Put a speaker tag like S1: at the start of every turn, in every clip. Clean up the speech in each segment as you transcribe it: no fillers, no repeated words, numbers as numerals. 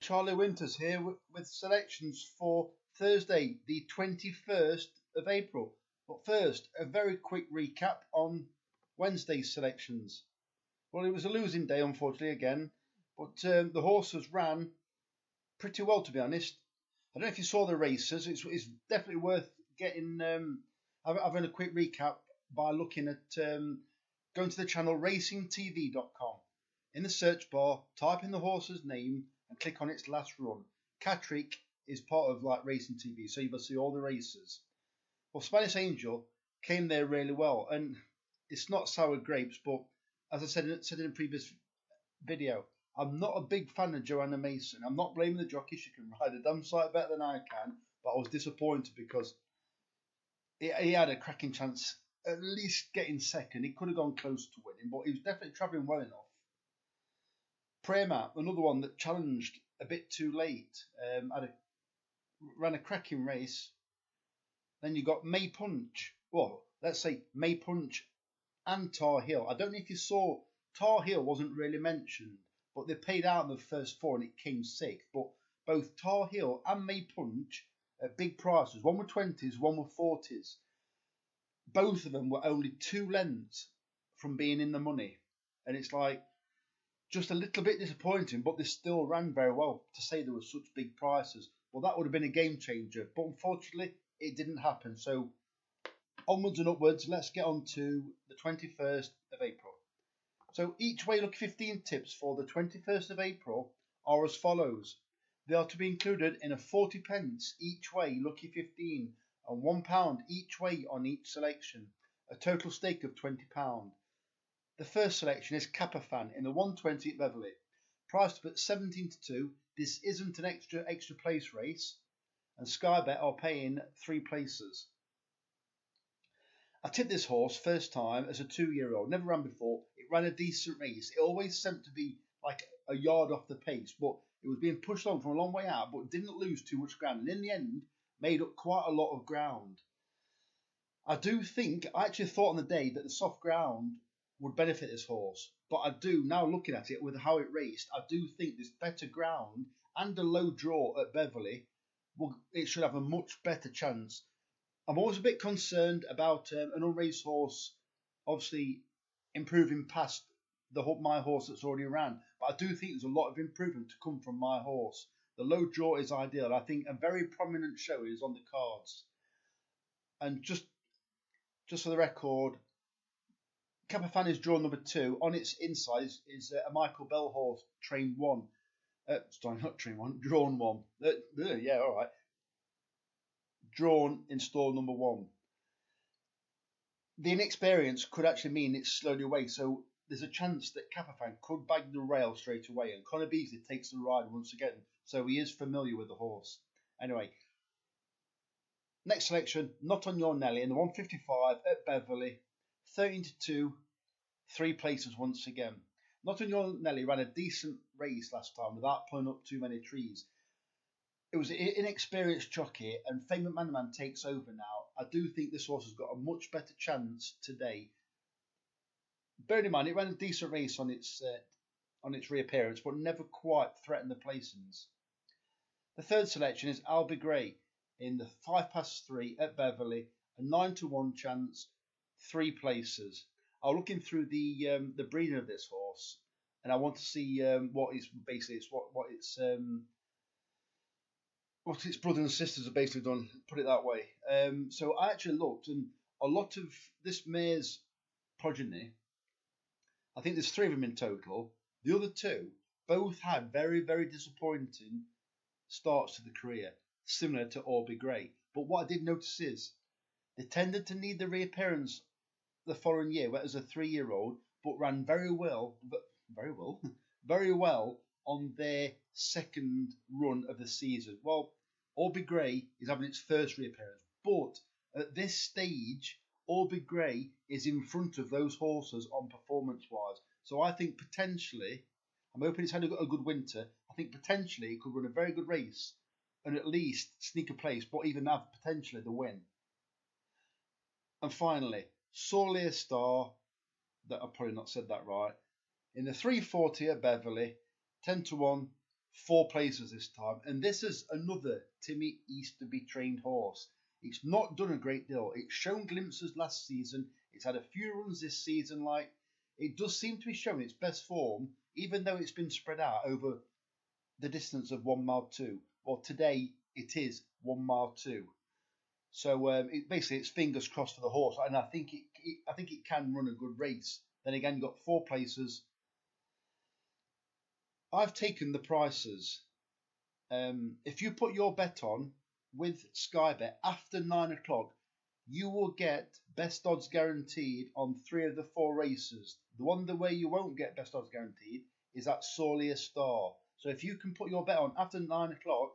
S1: Charlie Winters here with selections for Thursday, the 21st of April. But first, a very quick recap on Wednesday's selections. Well, it was a losing day, unfortunately, again, but the horses ran pretty well, to be honest. I don't know if you saw the races. It's definitely worth getting having a quick recap by looking at going to the channel racingtv.com. In the search bar, type in the horse's name and click on its last run. Catrick is part of like Racing TV, so you will see all the races. Well, Spanish Angel came there really well, and it's not sour grapes, but as I said in a previous video, I'm not a big fan of Joanna Mason. I'm not blaming the jockey; she can ride a damn sight better than I can, but I was disappointed because he had a cracking chance at least getting second. He could have gone close to winning, but he was definitely travelling well enough. Prema, another one that challenged a bit too late, ran a cracking race. Then you got May Punch. Well, let's say May Punch and Tar Heel. I don't know if you saw, Tar Heel wasn't really mentioned, but they paid out in the first four and it came sixth. But both Tar Heel and May Punch at big prices. One were 20s, one were 40s. Both of them were only 2 lengths from being in the money. And it's like, just a little bit disappointing, but they still ran very well to say there were such big prices. Well, that would have been a game changer, but unfortunately, it didn't happen. So, onwards and upwards, let's get on to the 21st of April. So, each way lucky 15 tips for the 21st of April are as follows. They are to be included in a 40 pence each way lucky 15 and £1 each way on each selection, a total stake of £20. The first selection is Kappa Fan in the 120 at Beverley. Priced up at 17 to 2, this isn't an extra place race, and Sky Bet are paying 3 places. I tipped this horse first time as a 2-year-old, never ran before. It ran a decent race. It always seemed to be like a yard off the pace, but it was being pushed on from a long way out, but didn't lose too much ground, and in the end, made up quite a lot of ground. I actually thought on the day that the soft ground would benefit this horse, but I do, now looking at it with how it raced, I do think this better ground and a low draw at Beverley, it should have a much better chance. I'm always a bit concerned about an unraced horse obviously improving past my horse that's already ran, but I do think there's a lot of improvement to come from my horse. The low draw is ideal. I think a very prominent show is on the cards. And just for the record, Kappa Fan is drawn number 2. On its inside is a Michael Bell horse, train 1. Sorry, not train 1, drawn 1. Yeah, all right. Drawn in stall number 1. The inexperience could actually mean it's slowly away, so there's a chance that Kappa Fan could bag the rail straight away, and Connor Beasley takes the ride once again, so he is familiar with the horse. Anyway, next selection, Not On Your Nelly in the 155 at Beverley. 13 to 2, 3 places once again. Not On Your Nelly ran a decent race last time without pulling up too many trees. It was an inexperienced jockey, and Fame McManaman takes over now. I do think this horse has got a much better chance today. Bearing in mind, it ran a decent race on its reappearance, but never quite threatened the placings. The third selection is I'll Be Grey in the 3 at Beverley, a 9 to 1 chance, 3 places. I'm looking through the breeding of this horse, and I want to see what its brothers and sisters have basically done. Put it that way. So I actually looked, and a lot of this mare's progeny, I think there's 3 of them in total. The other 2 both had very, very disappointing starts to the career, similar to Orby Gray. But what I did notice is they tended to need the reappearance the following year as a 3-year-old, but ran very well on their second run of the season. Well, Orby Gray is having its first reappearance, but at this stage, Orby Gray is in front of those horses on performance-wise. So I think potentially, I'm hoping it's had a good winter. I think potentially it could run a very good race and at least sneak a place, but even have potentially the win. And finally, Sorely Star, that I've probably not said that right, in the 340 at Beverley, 10 to 1, 4 places this time, and this is another Timmy Easterby trained horse. It's not done a great deal. It's shown glimpses last season. It's had a few runs this season. Like, it does seem to be showing its best form, even though it's been spread out over the distance of 1 mile 2. Well, today it is 1 mile 2. So basically, it's fingers crossed for the horse, and I think it can run a good race. Then again, you've got 4 places. I've taken the prices. If you put your bet on with Sky Bet after 9 o'clock, you will get best odds guaranteed on 3 of the 4 races. The one the way you won't get best odds guaranteed is at Sorlier Star. So if you can put your bet on after 9 o'clock,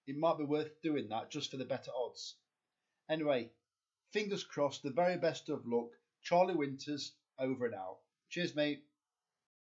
S1: it might be worth doing that just for the better odds. Anyway, fingers crossed, the very best of luck. Charlie Winters, over and out. Cheers, mate.